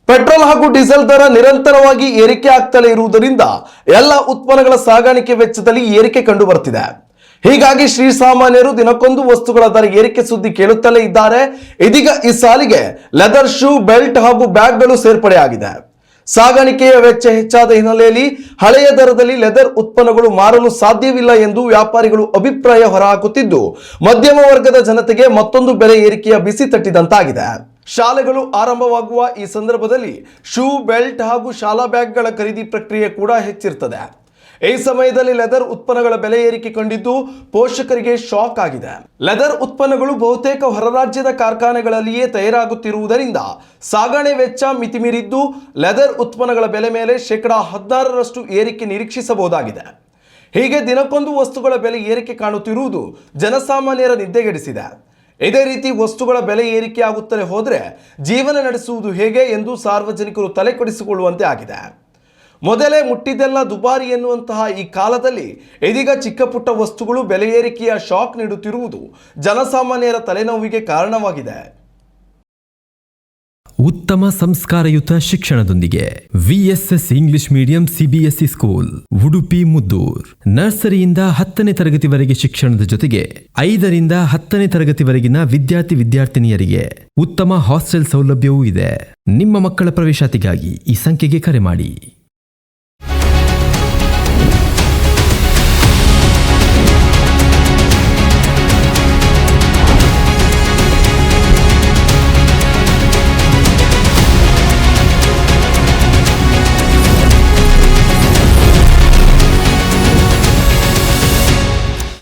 Petrol ಹಾಗೂ diesel ದರ ನಿರಂತರವಾಗಿ ಏರಿಕೆ ಆಗ್ತಲೇ ಇರುವುದರಿಂದ ಎಲ್ಲ ಉತ್ಪನ್ನಗಳ ಸಾಗಾಣಿಕೆ ವೆಚ್ಚದಲ್ಲಿ ಏರಿಕೆ ಕಂಡು ಬರ್ತಿದೆ. ಹೀಗಾಗಿ ಶ್ರೀಸಾಮಾನ್ಯರು ದಿನಕ್ಕೊಂದು ವಸ್ತುಗಳ ದರ ಏರಿಕೆ ಸುದ್ದಿ ಕೇಳುತ್ತಲೇ ಇದ್ದಾರೆ. ಇದೀಗ ಈ ಸಾಲಿಗೆ ಲೆದರ್ ಶೂ, ಬೆಲ್ಟ್ ಹಾಗೂ ಬ್ಯಾಗ್ಗಳು ಸೇರ್ಪಡೆಯಾಗಿದೆ. ಸಾಗಾಣಿಕೆಯ ವೆಚ್ಚ ಹೆಚ್ಚಾದ ಹಿನ್ನೆಲೆಯಲ್ಲಿ ಹಳೆಯ ದರದಲ್ಲಿ ಲೆದರ್ ಉತ್ಪನ್ನಗಳು ಮಾರಲು ಸಾಧ್ಯವಿಲ್ಲ ಎಂದು ವ್ಯಾಪಾರಿಗಳು ಅಭಿಪ್ರಾಯ ಹೊರಹಾಕುತ್ತಿದ್ದು, ಮಧ್ಯಮ ವರ್ಗದ ಜನತೆಗೆ ಮತ್ತೊಂದು ಬೆಲೆ ಏರಿಕೆಯ ಬಿಸಿ ತಟ್ಟಿದಂತಾಗಿದೆ. ಶಾಲೆಗಳು ಆರಂಭವಾಗುವ ಈ ಸಂದರ್ಭದಲ್ಲಿ ಶೂ, ಬೆಲ್ಟ್ ಹಾಗೂ ಶಾಲಾ ಬ್ಯಾಗ್ಗಳ ಖರೀದಿ ಪ್ರಕ್ರಿಯೆ ಕೂಡ ಹೆಚ್ಚಿರ್ತದೆ. ಈ ಸಮಯದಲ್ಲಿ ಲೆದರ್ ಉತ್ಪನ್ನಗಳ ಬೆಲೆ ಏರಿಕೆ ಕಂಡಿದ್ದು ಪೋಷಕರಿಗೆ ಶಾಕ್ ಆಗಿದೆ. ಲೆದರ್ ಉತ್ಪನ್ನಗಳು ಬಹುತೇಕ ಹೊರ ರಾಜ್ಯದ ಕಾರ್ಖಾನೆಗಳಲ್ಲಿಯೇ ತಯಾರಾಗುತ್ತಿರುವುದರಿಂದ ಸಾಗಣೆ ವೆಚ್ಚ ಮಿತಿಮೀರಿದ್ದು ಲೆದರ್ ಉತ್ಪನ್ನಗಳ ಬೆಲೆ ಮೇಲೆ ಶೇಕಡಾ 16ರಷ್ಟು ಏರಿಕೆ ನಿರೀಕ್ಷಿಸಬಹುದಾಗಿದೆ. ಹೀಗೆ ದಿನಕ್ಕೊಂದು ವಸ್ತುಗಳ ಬೆಲೆ ಏರಿಕೆ ಕಾಣುತ್ತಿರುವುದು ಜನಸಾಮಾನ್ಯರ ನಿದ್ದೆಗೆಡಿಸಿದೆ. ಇದೇ ರೀತಿ ವಸ್ತುಗಳ ಬೆಲೆ ಏರಿಕೆ ಆಗುತ್ತಲೇ ಹೋದರೆ ಜೀವನ ನಡೆಸುವುದು ಹೇಗೆ ಎಂದು ಸಾರ್ವಜನಿಕರು ತಲೆಕೆಡಿಸಿಕೊಳ್ಳುವಂತೆ ಆಗಿದೆ. ಮೊದಲೇ ಮುಟ್ಟಿದ್ದೆಲ್ಲ ದುಬಾರಿ ಎನ್ನುವಂತಹ ಈ ಕಾಲದಲ್ಲಿ ಇದೀಗ ಚಿಕ್ಕ ಪುಟ್ಟ ವಸ್ತುಗಳು ಬೆಲೆ ಏರಿಕೆಯ ಶಾಕ್ ನೀಡುತ್ತಿರುವುದು ಜನಸಾಮಾನ್ಯರ ತಲೆನೋವಿಗೆ ಕಾರಣವಾಗಿದೆ. ಉತ್ತಮ ಸಂಸ್ಕಾರಯುತ ಶಿಕ್ಷಣದೊಂದಿಗೆ VSS English medium CBSE school Udupi Muddur. ನರ್ಸರಿಯಿಂದ 10ನೇ ತರಗತಿವರೆಗೆ ಶಿಕ್ಷಣದ ಜೊತೆಗೆ 5ರಿಂದ 10ನೇ ತರಗತಿವರೆಗಿನ ವಿದ್ಯಾರ್ಥಿನಿಯರಿಗೆ ಉತ್ತಮ ಹಾಸ್ಟೆಲ್ ಸೌಲಭ್ಯವೂ ಇದೆ. ನಿಮ್ಮ ಮಕ್ಕಳ ಪ್ರವೇಶಾತಿಗಾಗಿ ಈ ಸಂಖ್ಯೆಗೆ ಕರೆ ಮಾಡಿ.